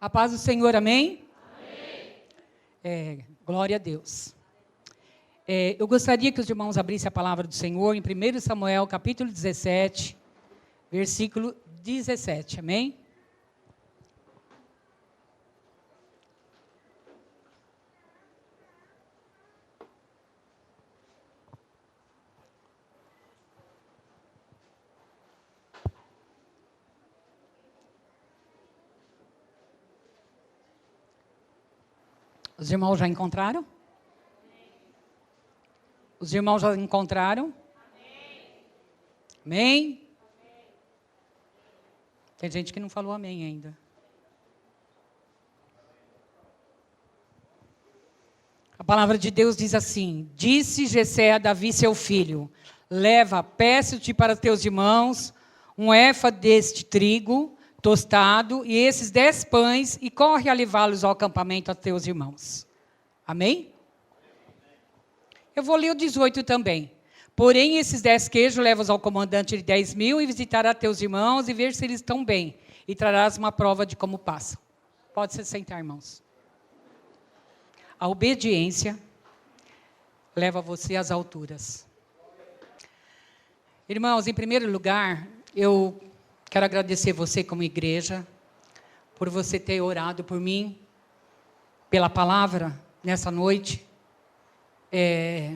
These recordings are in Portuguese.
A paz do Senhor, amém? Amém. Glória a Deus. Eu gostaria que os irmãos abrissem a palavra do Senhor em 1 Samuel, capítulo 17, versículo 17, amém? Os irmãos já encontraram? Os irmãos já encontraram? Amém? Tem gente que não falou amém ainda. A palavra de Deus diz assim: disse Jessé a Davi, seu filho: leva, peço-te para teus irmãos um éfa deste trigo tostado e esses 10 pães, e corre a levá-los ao acampamento a teus irmãos. Amém? Eu vou ler o 18 também. Porém, esses 10 queijos leva-os ao comandante de 10.000 e visitará teus irmãos e ver se eles estão bem. E trarás uma prova de como passam. Pode se sentar, irmãos. A obediência leva você às alturas. Irmãos, em primeiro lugar, eu quero agradecer você como igreja, por você ter orado por mim, pela palavra, nessa noite. E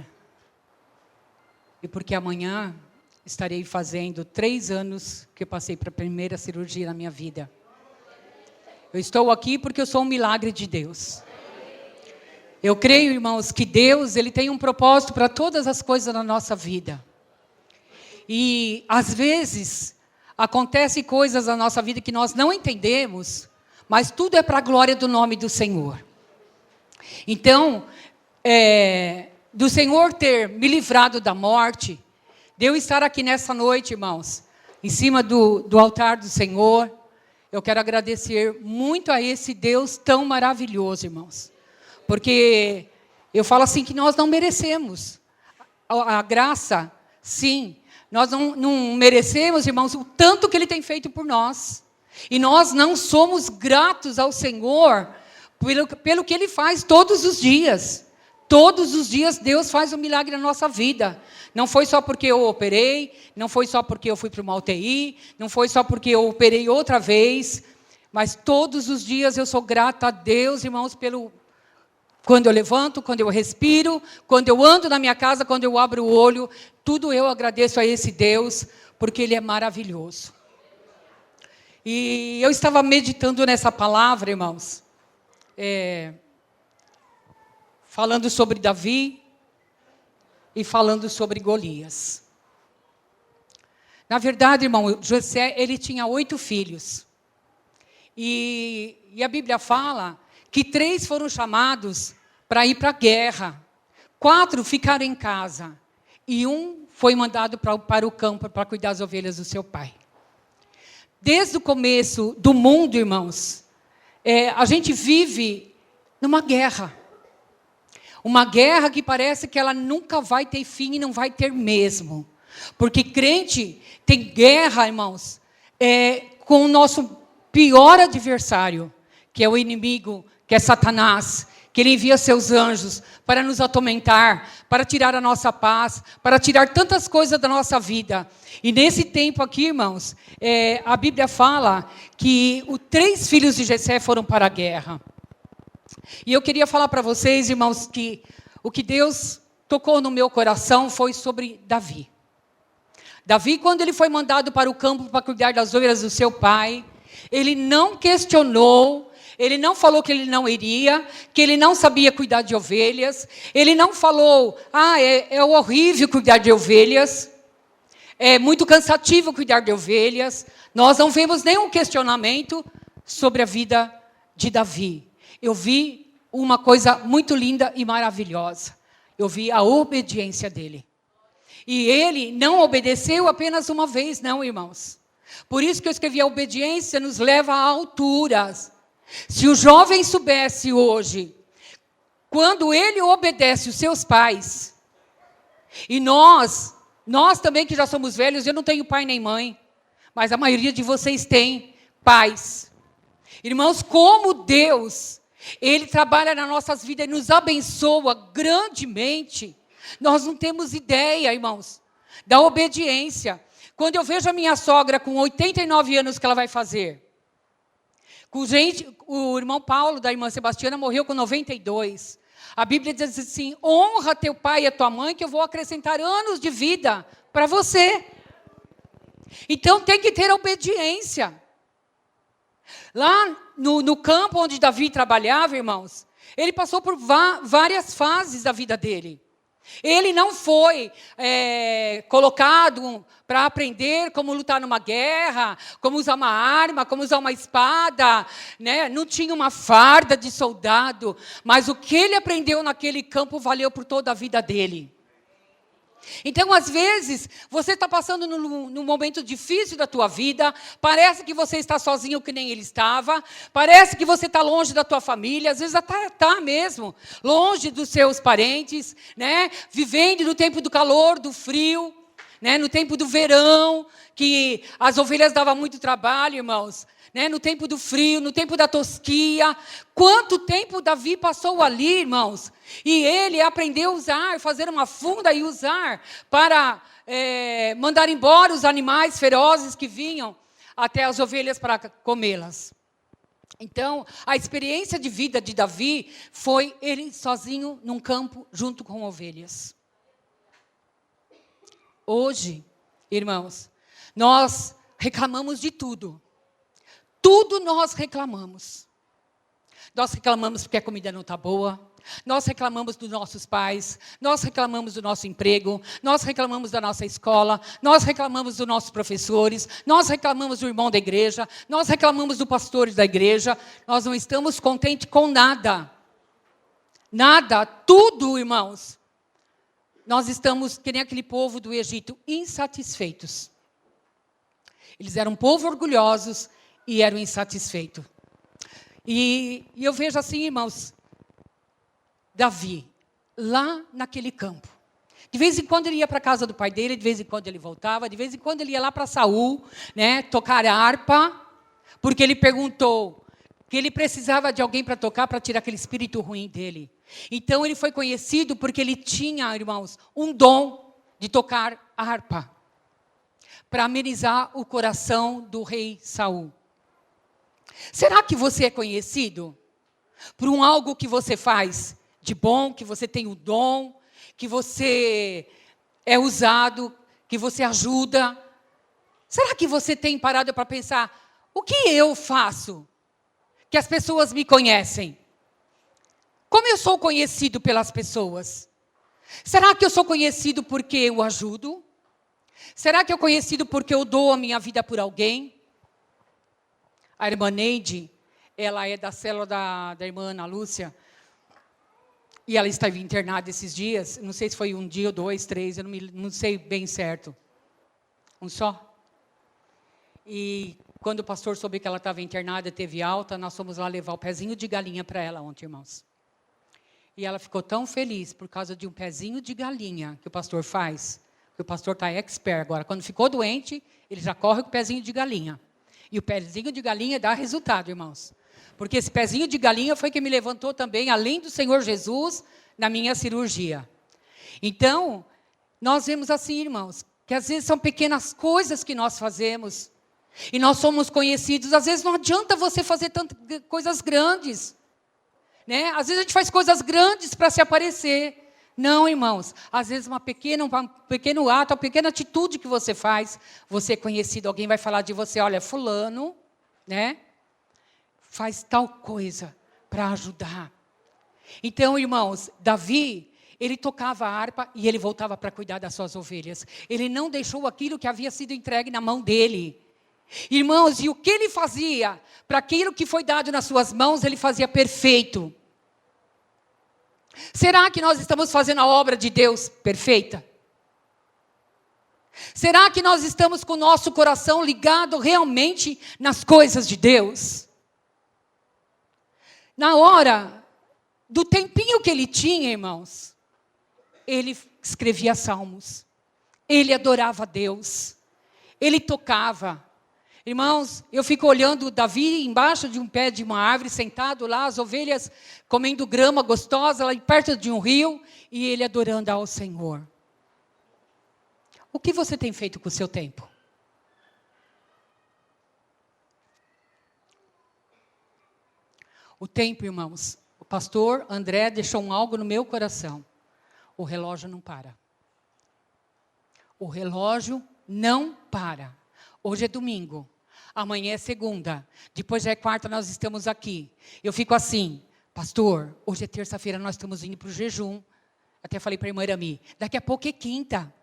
porque amanhã estarei fazendo 3 anos que eu passei para a primeira cirurgia na minha vida. Eu estou aqui porque eu sou um milagre de Deus. Eu creio, irmãos, que Deus, Ele tem um propósito para todas as coisas na nossa vida. E, às vezes, acontecem coisas na nossa vida que nós não entendemos, mas tudo é para a glória do nome do Senhor. Então, do Senhor ter me livrado da morte, de eu estar aqui nessa noite, irmãos, em cima do altar do Senhor, eu quero agradecer muito a esse Deus tão maravilhoso, irmãos. Porque eu falo assim que nós não merecemos. A graça, sim, nós não merecemos, irmãos, o tanto que Ele tem feito por nós. E nós não somos gratos ao Senhor pelo que Ele faz todos os dias. Todos os dias Deus faz um milagre na nossa vida. Não foi só porque eu operei, não foi só porque eu fui para uma UTI, não foi só porque eu operei outra vez, mas todos os dias eu sou grata a Deus, irmãos, quando eu levanto, quando eu respiro, quando eu ando na minha casa, quando eu abro o olho, tudo eu agradeço a esse Deus, porque Ele é maravilhoso. E eu estava meditando nessa palavra, irmãos, falando sobre Davi e falando sobre Golias. Na verdade, irmão, Jessé, ele tinha 8 filhos. E a Bíblia fala que 3 foram chamados para ir para a guerra. 4 ficaram em casa. E 1 foi mandado para o campo para cuidar das ovelhas do seu pai. Desde o começo do mundo, irmãos, a gente vive numa guerra. Uma guerra que parece que ela nunca vai ter fim e não vai ter mesmo. Porque crente tem guerra, irmãos, com o nosso pior adversário, que é o inimigo, que é Satanás, que ele envia seus anjos para nos atormentar, para tirar a nossa paz, para tirar tantas coisas da nossa vida. E nesse tempo aqui, irmãos, a Bíblia fala que os 3 filhos de Jessé foram para a guerra. E eu queria falar para vocês, irmãos, que o que Deus tocou no meu coração foi sobre Davi. Davi, quando ele foi mandado para o campo para cuidar das ovelhas do seu pai, ele não questionou, ele não falou que ele não iria, que ele não sabia cuidar de ovelhas, ele não falou, é horrível cuidar de ovelhas, é muito cansativo cuidar de ovelhas. Nós não vemos nenhum questionamento sobre a vida de Davi. Eu vi uma coisa muito linda e maravilhosa. Eu vi a obediência dele. E ele não obedeceu apenas uma vez, não, irmãos. Por isso que eu escrevi: a obediência nos leva a alturas. Se o jovem soubesse hoje, quando ele obedece os seus pais, e nós também que já somos velhos, eu não tenho pai nem mãe, mas a maioria de vocês tem pais. Irmãos, como Deus, Ele trabalha nas nossas vidas e nos abençoa grandemente. Nós não temos ideia, irmãos, da obediência. Quando eu vejo a minha sogra com 89 anos que ela vai fazer. O irmão Paulo, da irmã Sebastiana, morreu com 92. A Bíblia diz assim, honra teu pai e a tua mãe, que eu vou acrescentar anos de vida para você. Então tem que ter obediência. Lá no campo onde Davi trabalhava, irmãos, ele passou por várias fases da vida dele. Ele não foi colocado para aprender como lutar numa guerra, como usar uma arma, como usar uma espada, né? Não tinha uma farda de soldado, mas o que ele aprendeu naquele campo valeu por toda a vida dele. Então, às vezes, você está passando num momento difícil da tua vida, parece que você está sozinho que nem ele estava, parece que você está longe da tua família, às vezes até está mesmo, longe dos seus parentes, né? Vivendo no tempo do calor, do frio, né? No tempo do verão, que as ovelhas davam muito trabalho, irmãos. Né, no tempo do frio, no tempo da tosquia. Quanto tempo Davi passou ali, irmãos? E ele aprendeu a usar, fazer uma funda e usar para mandar embora os animais ferozes que vinham até as ovelhas para comê-las. Então, a experiência de vida de Davi foi ele sozinho num campo junto com ovelhas. Hoje, irmãos, nós reclamamos de tudo. Tudo nós reclamamos. Nós reclamamos porque a comida não está boa. Nós reclamamos dos nossos pais. Nós reclamamos do nosso emprego. Nós reclamamos da nossa escola. Nós reclamamos dos nossos professores. Nós reclamamos do irmão da igreja. Nós reclamamos do pastor da igreja. Nós não estamos contentes com nada. Nada, tudo, irmãos. Nós estamos, que nem aquele povo do Egito, insatisfeitos. Eles eram um povo orgulhosos e eram insatisfeitos. E eu vejo assim, irmãos, Davi, lá naquele campo. De vez em quando ele ia para a casa do pai dele, de vez em quando ele voltava, de vez em quando ele ia lá para Saul, né, tocar a harpa, porque ele perguntou que ele precisava de alguém para tocar, para tirar aquele espírito ruim dele. Então ele foi conhecido porque ele tinha, irmãos, um dom de tocar a harpa, para amenizar o coração do rei Saul. Será que você é conhecido por algo que você faz de bom, que você tem o dom, que você é usado, que você ajuda? Será que você tem parado para pensar, o que eu faço que as pessoas me conhecem? Como eu sou conhecido pelas pessoas? Será que eu sou conhecido porque eu ajudo? Será que eu sou conhecido porque eu dou a minha vida por alguém? A irmã Neide, ela é da célula da irmã Ana Lúcia, e ela estava internada esses dias, não sei se foi um dia ou 2, 3, eu não sei bem certo. Um só? E quando o pastor soube que ela estava internada, teve alta, nós fomos lá levar o pezinho de galinha para ela ontem, irmãos. E ela ficou tão feliz por causa de um pezinho de galinha que o pastor faz, que o pastor está expert agora. Quando ficou doente, ele já corre com o pezinho de galinha. E o pezinho de galinha dá resultado, irmãos. Porque esse pezinho de galinha foi que me levantou também, além do Senhor Jesus, na minha cirurgia. Então, nós vemos assim, irmãos, que às vezes são pequenas coisas que nós fazemos. E nós somos conhecidos. Às vezes não adianta você fazer tantas coisas grandes. Né? Às vezes a gente faz coisas grandes para se aparecer. Não, irmãos. Às vezes um pequeno ato, uma pequena atitude que você faz, você é conhecido. Alguém vai falar de você, olha, fulano, né, faz tal coisa para ajudar. Então, irmãos, Davi, ele tocava a harpa e ele voltava para cuidar das suas ovelhas. Ele não deixou aquilo que havia sido entregue na mão dele. Irmãos, e o que ele fazia? Para aquilo que foi dado nas suas mãos, ele fazia perfeito. Será que nós estamos fazendo a obra de Deus perfeita? Será que nós estamos com o nosso coração ligado realmente nas coisas de Deus? Na hora do tempinho que ele tinha, irmãos, ele escrevia salmos, ele adorava a Deus, ele tocava. Irmãos, eu fico olhando Davi embaixo de um pé de uma árvore, sentado lá, as ovelhas comendo grama gostosa, lá perto de um rio, e ele adorando ao Senhor. O que você tem feito com o seu tempo? O tempo, irmãos, o pastor André deixou algo no meu coração. O relógio não para. O relógio não para. Hoje é domingo. Amanhã é segunda, depois já é quarta, nós estamos aqui. Eu fico assim, pastor, hoje é terça-feira, nós estamos indo para o jejum. Até falei para a irmã Irami, daqui a pouco é quinta.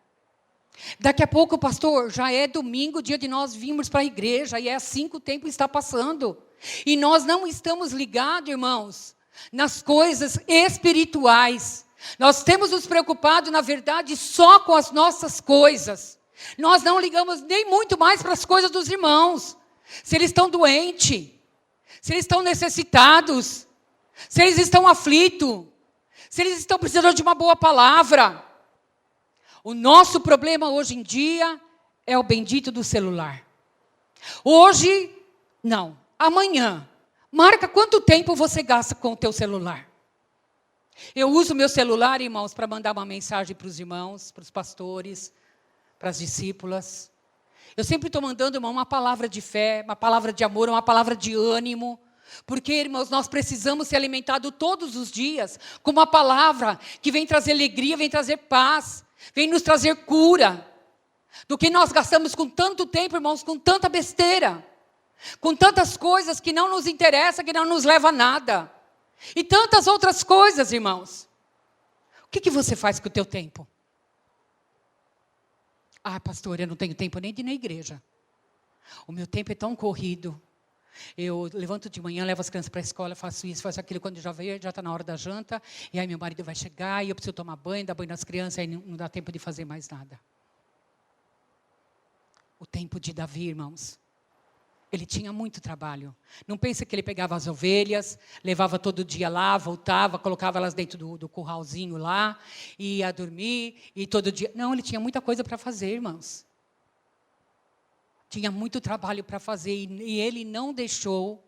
Daqui a pouco, pastor, já é domingo, dia de nós virmos para a igreja, e é assim que o tempo está passando. E nós não estamos ligados, irmãos, nas coisas espirituais. Nós temos nos preocupado, na verdade, só com as nossas coisas. Nós não ligamos nem muito mais para as coisas dos irmãos. Se eles estão doentes, se eles estão necessitados, se eles estão aflitos, se eles estão precisando de uma boa palavra. O nosso problema hoje em dia é o bendito do celular. Hoje, não, amanhã. Marca quanto tempo você gasta com o teu celular. Eu uso meu celular, irmãos, para mandar uma mensagem para os irmãos, para os pastores, para as discípulas. Eu sempre estou mandando, irmão, uma palavra de fé, uma palavra de amor, uma palavra de ânimo. Porque, irmãos, nós precisamos ser alimentados todos os dias com uma palavra que vem trazer alegria, vem trazer paz, vem nos trazer cura. Do que nós gastamos com tanto tempo, irmãos, com tanta besteira. Com tantas coisas que não nos interessam, que não nos levam a nada. E tantas outras coisas, irmãos. O que você faz com o teu tempo? Ah, pastor, eu não tenho tempo nem de ir na igreja. O meu tempo é tão corrido. Eu levanto de manhã, levo as crianças para a escola, faço isso, faço aquilo. Quando já veio, já está na hora da janta. E aí meu marido vai chegar e eu preciso tomar banho, dar banho nas crianças. Aí não dá tempo de fazer mais nada. O tempo de Davi, irmãos. Ele tinha muito trabalho. Não pensa que ele pegava as ovelhas, levava todo dia lá, voltava, colocava elas dentro do curralzinho lá, e ia dormir, e todo dia... Não, ele tinha muita coisa para fazer, irmãos. Tinha muito trabalho para fazer, e ele não deixou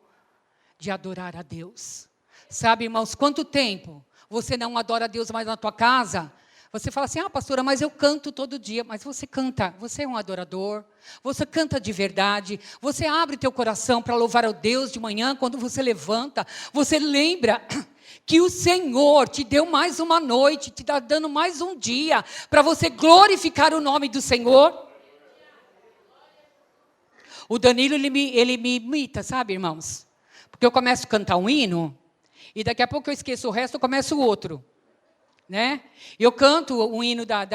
de adorar a Deus. Sabe, irmãos, quanto tempo você não adora a Deus mais na tua casa? Você fala assim, pastora, mas eu canto todo dia. Mas você canta, você é um adorador, você canta de verdade, você abre teu coração para louvar ao Deus de manhã, quando você levanta, você lembra que o Senhor te deu mais uma noite, te está dando mais um dia, para você glorificar o nome do Senhor. O Danilo, ele me imita, sabe, irmãos? Porque eu começo a cantar um hino, e daqui a pouco eu esqueço o resto, eu começo o outro. Né? Eu canto um hino da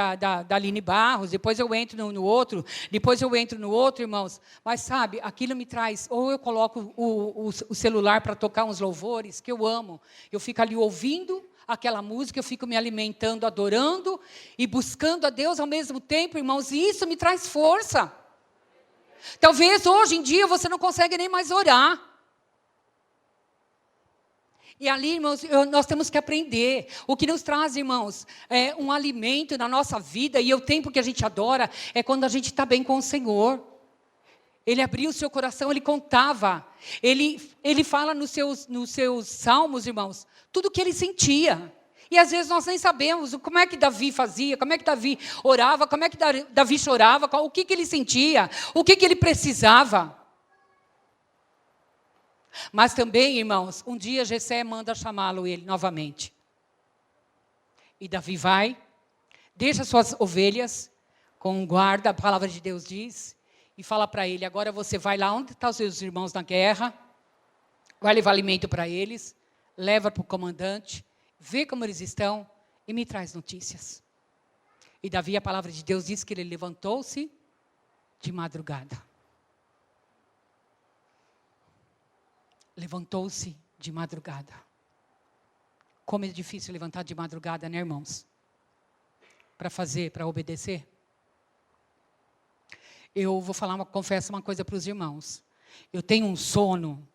Aline Barros, depois eu entro no outro, depois eu entro no outro, irmãos. Mas sabe, aquilo me traz, ou eu coloco o celular para tocar uns louvores, que eu amo. Eu fico ali ouvindo aquela música, eu fico me alimentando, adorando e buscando a Deus ao mesmo tempo, irmãos. E isso me traz força. Talvez hoje em dia você não consegue nem mais orar. E ali, irmãos, nós temos que aprender. O que nos traz, irmãos, é um alimento na nossa vida. E o tempo que a gente adora é quando a gente está bem com o Senhor. Ele abriu o seu coração, ele contava. Ele fala nos seus salmos, irmãos, tudo o que ele sentia. E às vezes nós nem sabemos como é que Davi fazia, como é que Davi orava, como é que Davi chorava, o que ele sentia, o que ele precisava. Mas também, irmãos, um dia Jessé manda chamá-lo ele novamente. E Davi vai, deixa suas ovelhas com guarda, a palavra de Deus diz, e fala para ele, agora você vai lá onde estão os seus irmãos na guerra, vai levar alimento para eles, leva para o comandante, vê como eles estão e me traz notícias. E Davi, a palavra de Deus diz que ele levantou-se de madrugada. Levantou-se de madrugada. Como é difícil levantar de madrugada, né, irmãos? Para obedecer. Eu vou confesso uma coisa para os irmãos. Eu tenho um sono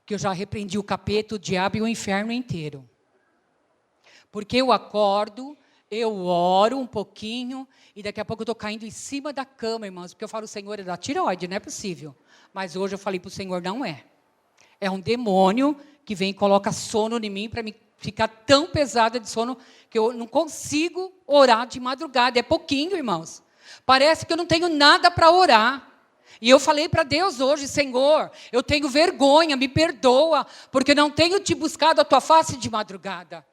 que eu já repreendi o capeta, o diabo e o inferno inteiro. Porque eu acordo, Eu oro um pouquinho e daqui a pouco eu estou caindo em cima da cama, irmãos, porque eu falo, Senhor, é da tireoide, não é possível. Mas hoje eu falei para o Senhor, não é. É um demônio que vem e coloca sono em mim para me ficar tão pesada de sono que eu não consigo orar de madrugada. É pouquinho, irmãos. Parece que eu não tenho nada para orar. E eu falei para Deus hoje, Senhor, eu tenho vergonha, me perdoa, porque não tenho te buscado a tua face de madrugada.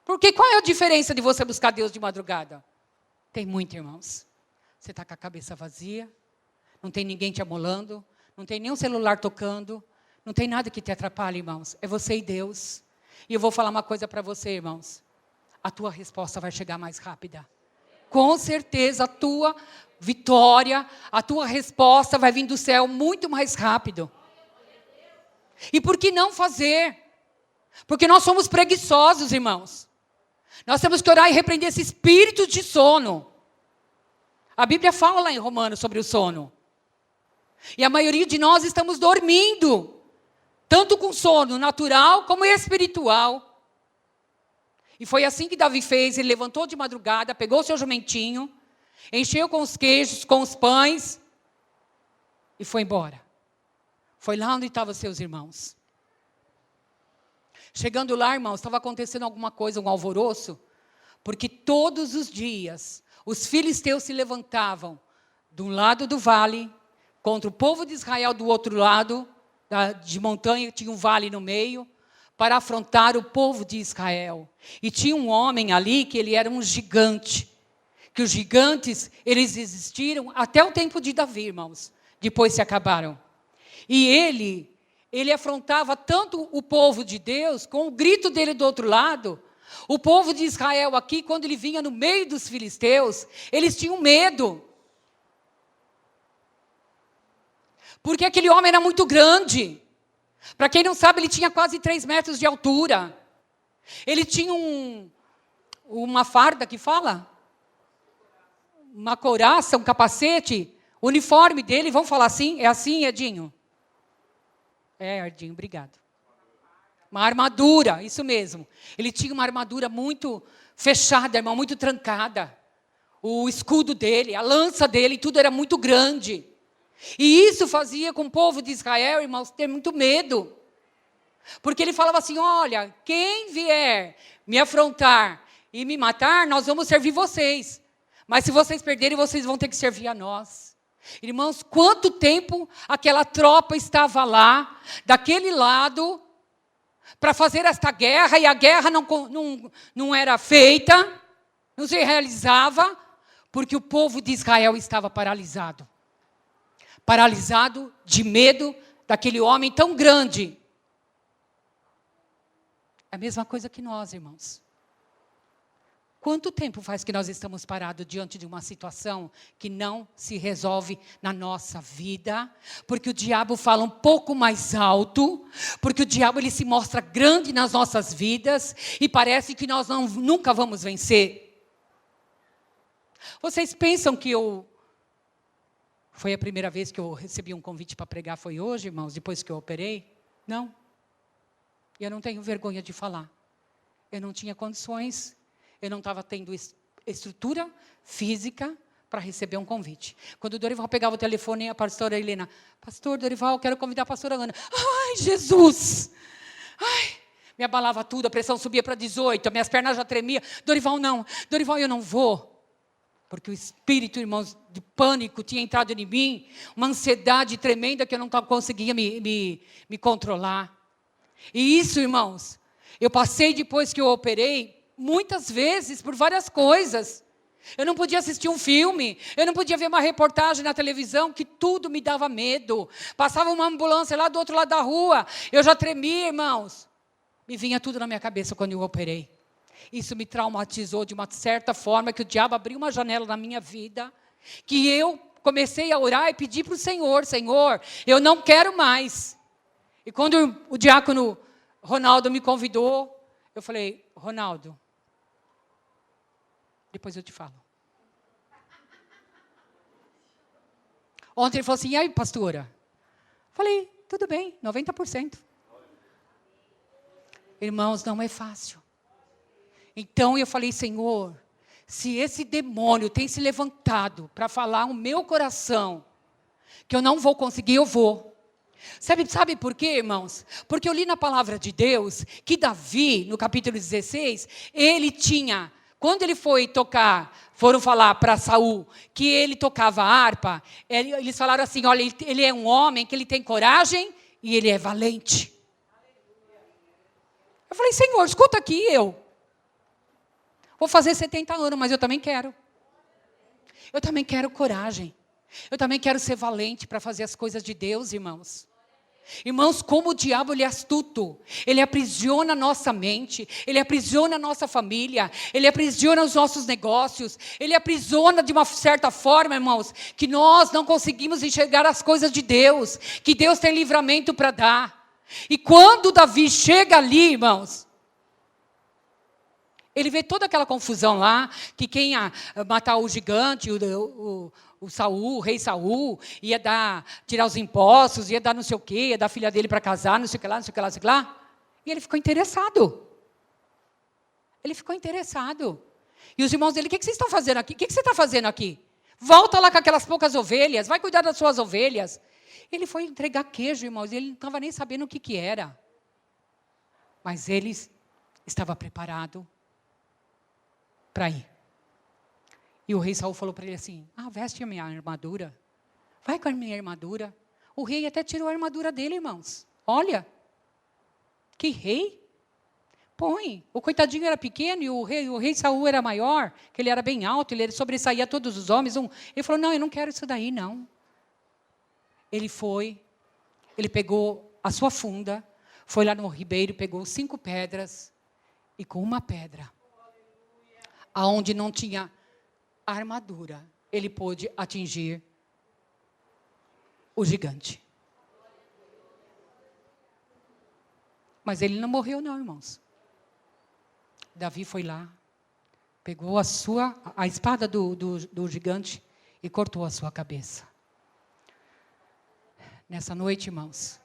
Porque qual é a diferença de você buscar Deus de madrugada? Tem muito, irmãos. Você está com a cabeça vazia, não tem ninguém te amolando, não tem nenhum celular tocando, não tem nada que te atrapalhe, irmãos. É você e Deus. E eu vou falar uma coisa para você, irmãos. A tua resposta vai chegar mais rápida. Com certeza a tua vitória, a tua resposta vai vir do céu muito mais rápido. E por que não fazer? Porque nós somos preguiçosos, irmãos. Nós temos que orar e repreender esse espírito de sono. A Bíblia fala lá em Romanos sobre o sono. E a maioria de nós estamos dormindo. Tanto com sono natural como espiritual. E foi assim que Davi fez. Ele levantou de madrugada, pegou o seu jumentinho, encheu com os queijos, com os pães, e foi embora. Foi lá onde estavam seus irmãos. Chegando lá, irmãos, estava acontecendo alguma coisa, um alvoroço, porque todos os dias os filisteus se levantavam de um lado do vale, contra o povo de Israel do outro lado, de montanha, tinha um vale no meio, para afrontar o povo de Israel. E tinha um homem ali que ele era um gigante, que os gigantes, eles existiram até o tempo de Davi, irmãos, depois se acabaram. E ele afrontava tanto o povo de Deus, com o grito dele do outro lado. O povo de Israel aqui, quando ele vinha no meio dos filisteus, eles tinham medo. Porque aquele homem era muito grande. Para quem não sabe, ele tinha quase 3 metros de altura. Ele tinha uma farda que fala? Uma couraça, um capacete, o uniforme dele, vamos falar assim? É assim, Edinho? É, Edinho, obrigado. Uma armadura, isso mesmo. Ele tinha uma armadura muito fechada, irmão, muito trancada. O escudo dele, a lança dele, tudo era muito grande. E isso fazia com o povo de Israel, irmãos, ter muito medo. Porque ele falava assim, olha, quem vier me afrontar e me matar, nós vamos servir vocês. Mas se vocês perderem, vocês vão ter que servir a nós. Irmãos, quanto tempo aquela tropa estava lá, daquele lado, para fazer esta guerra, e a guerra não era feita, não se realizava, porque o povo de Israel estava paralisado. Paralisado de medo daquele homem tão grande. É a mesma coisa que nós, irmãos. Quanto tempo faz que nós estamos parados diante de uma situação que não se resolve na nossa vida? Porque o diabo fala um pouco mais alto, porque o diabo ele se mostra grande nas nossas vidas e parece que nós nunca vamos vencer. Vocês pensam que foi a primeira vez que eu recebi um convite para pregar, foi hoje, irmãos, depois que eu operei? Não. E eu não tenho vergonha de falar. Eu não tinha condições, eu não estava tendo estrutura física para receber um convite. Quando o Dorival pegava o telefone, a pastora Helena, pastor Dorival, quero convidar a pastora Ana. Ai, Jesus! Ai, me abalava tudo, a pressão subia para 18, minhas pernas já tremiam. Dorival, não. Dorival, eu não vou. Porque o espírito, irmãos, de pânico tinha entrado em mim, uma ansiedade tremenda que eu não conseguia me controlar. E isso, irmãos, eu passei depois que eu operei, muitas vezes, por várias coisas. Eu não podia assistir um filme, eu não podia ver uma reportagem na televisão, que tudo me dava medo. Passava uma ambulância lá do outro lado da rua, eu já tremia, irmãos. Me vinha tudo na minha cabeça quando eu operei. Isso me traumatizou de uma certa forma, que o diabo abriu uma janela na minha vida, que eu comecei a orar e pedir para o Senhor, Senhor, eu não quero mais. E quando o diácono Ronaldo me convidou, eu falei, Ronaldo, depois eu te falo. Ontem ele falou assim, e aí, pastora? Falei, tudo bem, 90%. Irmãos, não é fácil. Então eu falei, Senhor, se esse demônio tem se levantado para falar o meu coração, que eu não vou conseguir, eu vou. Sabe por quê, irmãos? Porque eu li na palavra de Deus que Davi, no capítulo 16, ele tinha, quando ele foi tocar, foram falar para Saul que ele tocava harpa, eles falaram assim, olha, ele é um homem que ele tem coragem e ele é valente. Eu falei, Senhor, escuta aqui, eu vou fazer 70 anos, mas eu também quero. Eu também quero coragem. Eu também quero ser valente para fazer as coisas de Deus, irmãos. Irmãos, como o diabo ele é astuto. Ele aprisiona a nossa mente. Ele aprisiona a nossa família. Ele aprisiona os nossos negócios. Ele aprisiona de uma certa forma, irmãos, que nós não conseguimos enxergar as coisas de Deus. Que Deus tem livramento para dar. E quando Davi chega ali, irmãos, ele vê toda aquela confusão lá, que quem ia matar o gigante, o Saul, o rei Saul, ia tirar os impostos, ia dar não sei o quê, ia dar a filha dele para casar, não sei o que lá, não sei o que lá, não sei o que lá. E ele ficou interessado. Ele ficou interessado. E os irmãos dele, o que vocês estão fazendo aqui? O que você está fazendo aqui? Volta lá com aquelas poucas ovelhas, vai cuidar das suas ovelhas. Ele foi entregar queijo, irmãos, e ele não estava nem sabendo o que era. Mas ele estava preparado para ir. E o rei Saul falou para ele assim, veste a minha armadura. Vai com a minha armadura. O rei até tirou a armadura dele, irmãos. Olha, que rei. Põe. O coitadinho era pequeno e o rei Saul era maior, que ele era bem alto, ele sobressaía a todos os homens. Ele falou, não, eu não quero isso daí, não. Ele foi, ele pegou a sua funda, foi lá no ribeiro, pegou 5 pedras, e com uma pedra, aonde não tinha armadura, ele pôde atingir o gigante. Mas ele não morreu não, irmãos. Davi foi lá, pegou a espada do gigante e cortou a sua cabeça. Nessa noite, irmãos,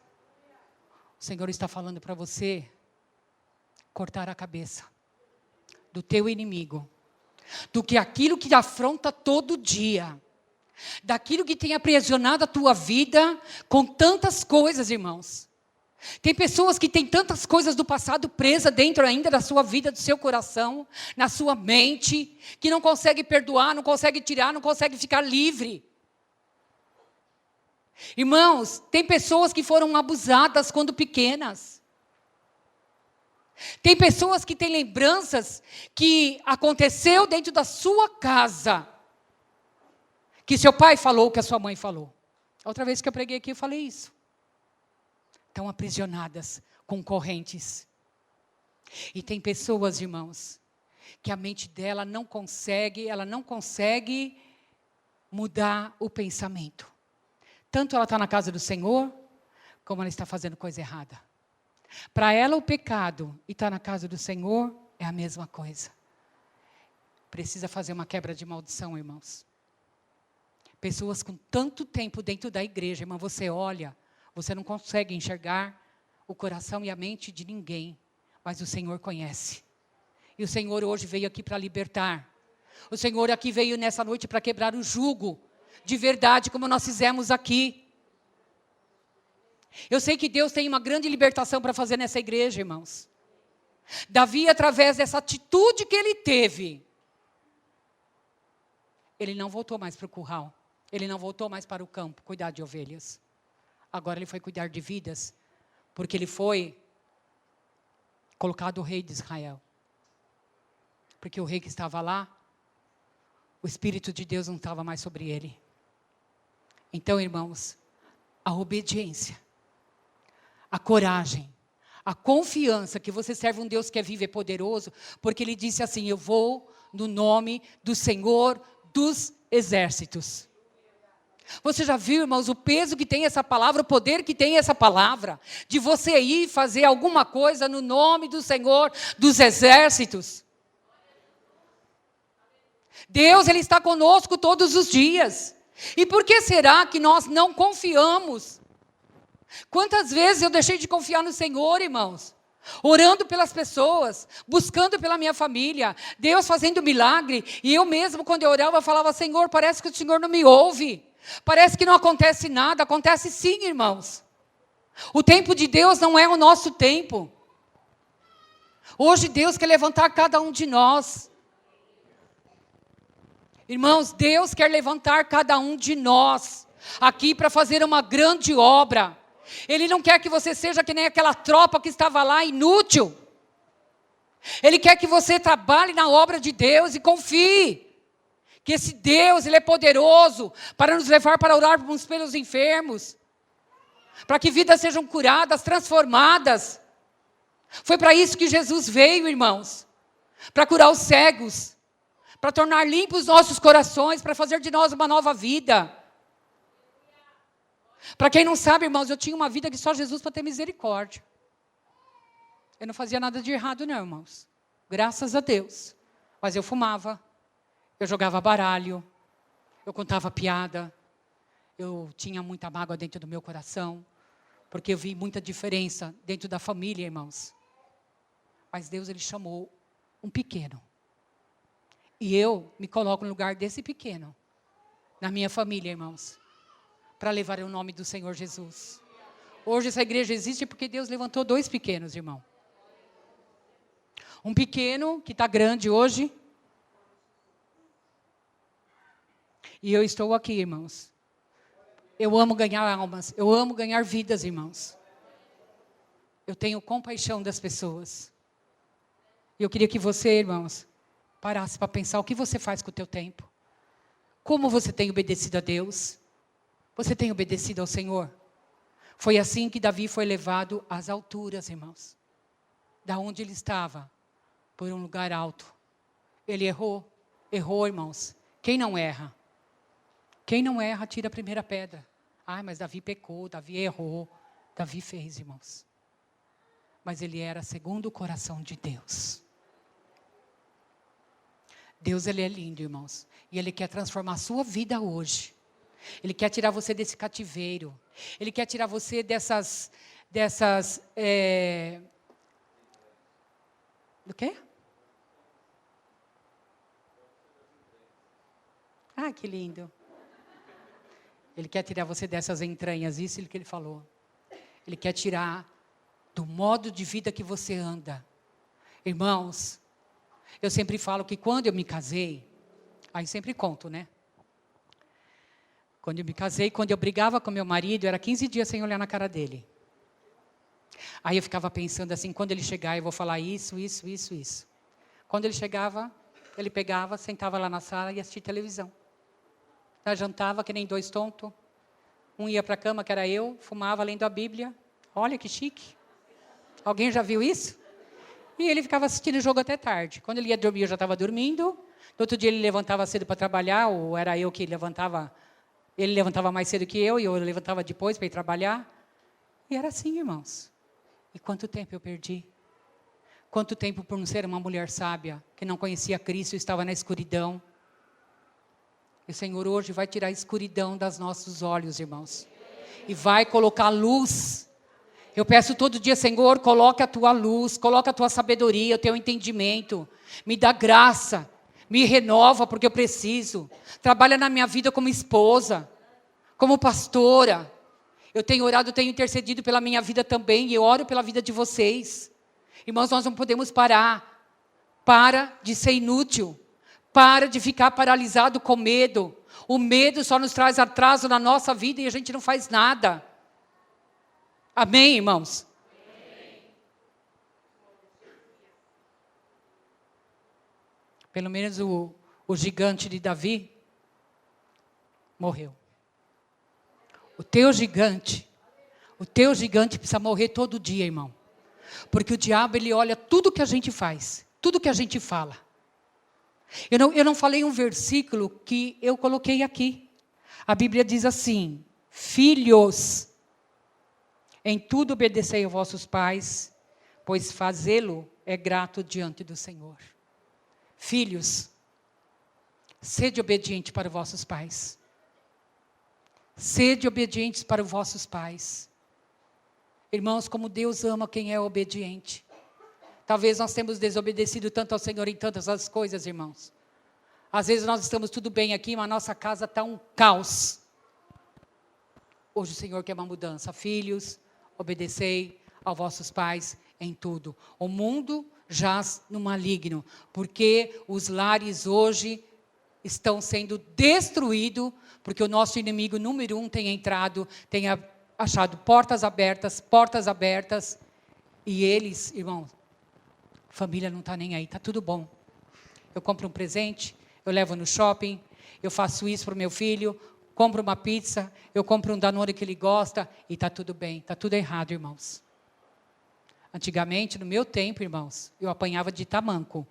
o Senhor está falando para você cortar a cabeça do teu inimigo, do que aquilo que te afronta todo dia, daquilo que tem aprisionado a tua vida com tantas coisas, irmãos. Tem pessoas que têm tantas coisas do passado presas dentro ainda da sua vida, do seu coração, na sua mente, que não consegue perdoar, não consegue tirar, não consegue ficar livre. Irmãos, tem pessoas que foram abusadas quando pequenas. Tem pessoas que têm lembranças que aconteceu dentro da sua casa, que seu pai falou, que a sua mãe falou. Outra vez que eu preguei aqui, eu falei isso. Estão aprisionadas com correntes. E tem pessoas, irmãos, que a mente dela não consegue mudar o pensamento. Tanto ela está na casa do Senhor, como ela está fazendo coisa errada. Para ela o pecado e estar na casa do Senhor é a mesma coisa. Precisa fazer uma quebra de maldição, irmãos. Pessoas com tanto tempo dentro da igreja, irmão, você olha, você não consegue enxergar o coração e a mente de ninguém, mas o Senhor conhece. E o Senhor hoje veio aqui para libertar. O Senhor aqui veio nessa noite para quebrar o jugo, de verdade, como nós fizemos aqui. Eu sei que Deus tem uma grande libertação para fazer nessa igreja, irmãos. Davi, através dessa atitude que ele teve, ele não voltou mais para o curral. Ele não voltou mais para o campo, cuidar de ovelhas. Agora ele foi cuidar de vidas, porque ele foi colocado o rei de Israel. Porque o rei que estava lá, o Espírito de Deus não estava mais sobre ele. Então, irmãos, a obediência, a coragem, a confiança que você serve um Deus que é vivo e poderoso, porque ele disse assim, eu vou no nome do Senhor dos exércitos. Você já viu, irmãos, o peso que tem essa palavra, o poder que tem essa palavra, de você ir fazer alguma coisa no nome do Senhor dos exércitos? Deus, Ele está conosco todos os dias. E por que será que nós não confiamos? Quantas vezes eu deixei de confiar no Senhor, irmãos? orando pelas pessoas, buscando pela minha família, Deus fazendo milagre, e eu mesmo, quando eu orava, eu falava: Senhor, parece que o Senhor não me ouve, parece que não acontece nada. Acontece sim, irmãos. O tempo de Deus não é o nosso tempo. Hoje Deus quer levantar cada um de nós. Irmãos, Deus quer levantar cada um de nós aqui para fazer uma grande obra. Ele não quer que você seja que nem aquela tropa que estava lá, inútil. Ele quer que você trabalhe na obra de Deus e confie que esse Deus, Ele é poderoso para nos levar para orarmos pelos enfermos, para que vidas sejam curadas, transformadas. Foi para isso que Jesus veio, irmãos, para curar os cegos, para tornar limpos os nossos corações, para fazer de nós uma nova vida. Para quem não sabe, irmãos, eu tinha uma vida que só Jesus para ter misericórdia. Eu não fazia nada de errado não, irmãos. Graças a Deus. Mas eu fumava, eu jogava baralho, eu contava piada, eu tinha muita mágoa dentro do meu coração, porque eu vi muita diferença dentro da família, irmãos. Mas Deus, Ele chamou um pequeno. E eu me coloco no lugar desse pequeno, na minha família, irmãos, para levar o nome do Senhor Jesus. Hoje essa igreja existe porque Deus levantou 2 pequenos, irmão. Um pequeno que está grande hoje. E eu estou aqui, irmãos. Eu amo ganhar almas, eu amo ganhar vidas, irmãos. Eu tenho compaixão das pessoas. E eu queria que você, irmãos, parasse para pensar o que você faz com o teu tempo. Como você tem obedecido a Deus? Você tem obedecido ao Senhor? Foi assim que Davi foi levado às alturas, irmãos. Da onde ele estava, por um lugar alto. Ele errou, irmãos. Quem não erra? Quem não erra, tira a primeira pedra. Ah, mas Davi pecou, Davi errou. Davi fez, irmãos. Mas ele era segundo o coração de Deus. Deus, Ele é lindo, irmãos. E Ele quer transformar a sua vida hoje. Ele quer tirar você desse cativeiro. Ele quer tirar você do quê? Ah, que lindo. Ele quer tirar você dessas entranhas, isso é o que Ele falou. Ele quer tirar do modo de vida que você anda. Irmãos, eu sempre falo que quando eu me casei, aí sempre conto, né? Quando eu me casei, quando eu brigava com meu marido, era 15 dias sem olhar na cara dele. Aí eu ficava pensando assim, quando ele chegar, eu vou falar isso. Quando ele chegava, ele pegava, sentava lá na sala e assistia televisão. Já jantava que nem 2 tontos. Um ia para a cama, que era eu, fumava lendo a Bíblia. Olha que chique. Alguém já viu isso? E ele ficava assistindo o jogo até tarde. Quando ele ia dormir, eu já estava dormindo. No outro dia ele levantava cedo para trabalhar, ou era eu que levantava. Ele levantava mais cedo que eu, e eu levantava depois para ir trabalhar. E era assim, irmãos. E quanto tempo eu perdi? Quanto tempo por não ser uma mulher sábia, que não conhecia Cristo e estava na escuridão. E o Senhor hoje vai tirar a escuridão dos nossos olhos, irmãos. E vai colocar luz. Eu peço todo dia, Senhor, coloque a tua luz, coloque a tua sabedoria, o teu entendimento. Me dá graça, me renova porque eu preciso. Trabalha na minha vida como esposa, como pastora. Eu tenho orado, eu tenho intercedido pela minha vida também e eu oro pela vida de vocês. Irmãos, nós não podemos parar. Para de ser inútil. Para de ficar paralisado com medo. O medo só nos traz atraso na nossa vida e a gente não faz nada. Amém, irmãos? Amém. Pelo menos o gigante de Davi morreu. O teu gigante precisa morrer todo dia, irmão. Porque o diabo, ele olha tudo que a gente faz, tudo que a gente fala. Eu não falei um versículo que eu coloquei aqui. A Bíblia diz assim: filhos, em tudo obedecei aos vossos pais, pois fazê-lo é grato diante do Senhor. Filhos, sede obediente para os vossos pais. Sede obedientes para os vossos pais. Irmãos, como Deus ama quem é obediente. Talvez nós temos desobedecido tanto ao Senhor em tantas as coisas, irmãos. Às vezes nós estamos tudo bem aqui, mas a nossa casa está um caos. Hoje o Senhor quer uma mudança. Filhos, obedecei aos vossos pais em tudo. O mundo jaz no maligno, porque os lares hoje estão sendo destruídos, porque o nosso inimigo número 1 tem entrado, tem achado portas abertas, e eles, irmãos, família não está nem aí, está tudo bom. Eu compro um presente, eu levo no shopping, eu faço isso para o meu filho, compro uma pizza, eu compro um Danone que ele gosta, e está tudo bem, está tudo errado, irmãos. Antigamente, no meu tempo, irmãos, eu apanhava de tamanco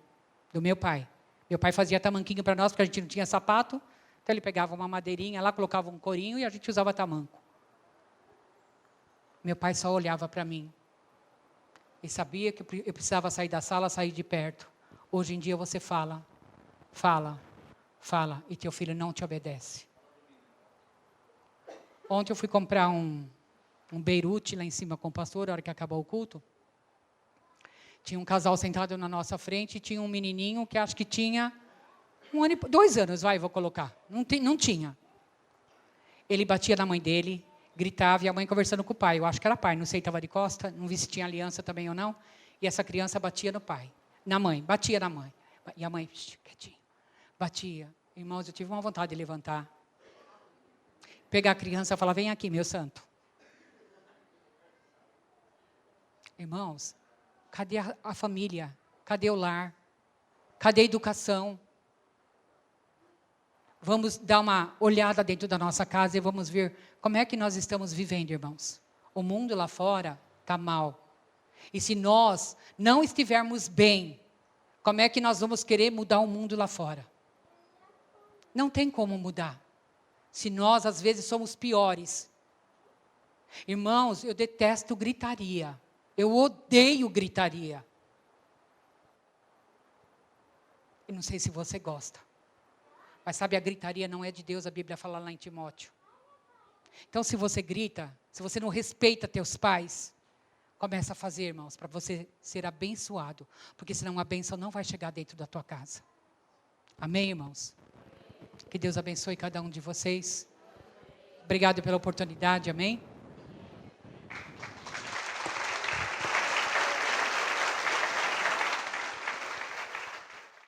do meu pai. Meu pai fazia tamanquinho para nós, porque a gente não tinha sapato, então ele pegava uma madeirinha lá, colocava um corinho e a gente usava tamanco. Meu pai só olhava para mim. E sabia que eu precisava sair da sala, sair de perto. Hoje em dia você fala, e teu filho não te obedece. Ontem eu fui comprar um Beirute lá em cima com o pastor, na hora que acabou o culto. Tinha um casal sentado na nossa frente, e tinha um menininho que acho que tinha 2 anos, vou colocar. Não tinha. Ele batia na mãe dele, gritava, e a mãe conversando com o pai. Eu acho que era pai, não sei, estava de costa, não vi se tinha aliança também ou não. E essa criança batia no pai, na mãe, batia na mãe. E a mãe, quietinho, batia. Irmãos, eu tive uma vontade de levantar. Pegar a criança e falar, vem aqui, meu santo. Irmãos, cadê a família? Cadê o lar? Cadê a educação? Vamos dar uma olhada dentro da nossa casa e vamos ver como é que nós estamos vivendo, irmãos. O mundo lá fora está mal. E se nós não estivermos bem, como é que nós vamos querer mudar o mundo lá fora? Não tem como mudar. Se nós, às vezes, somos piores. Irmãos, eu detesto gritaria. Eu odeio gritaria. Eu não sei se você gosta. Mas sabe, a gritaria não é de Deus, a Bíblia fala lá em Timóteo. Então, se você grita, se você não respeita teus pais, começa a fazer, irmãos, para você ser abençoado. Porque senão a bênção não vai chegar dentro da tua casa. Amém, irmãos? Que Deus abençoe cada um de vocês. Obrigado pela oportunidade, amém?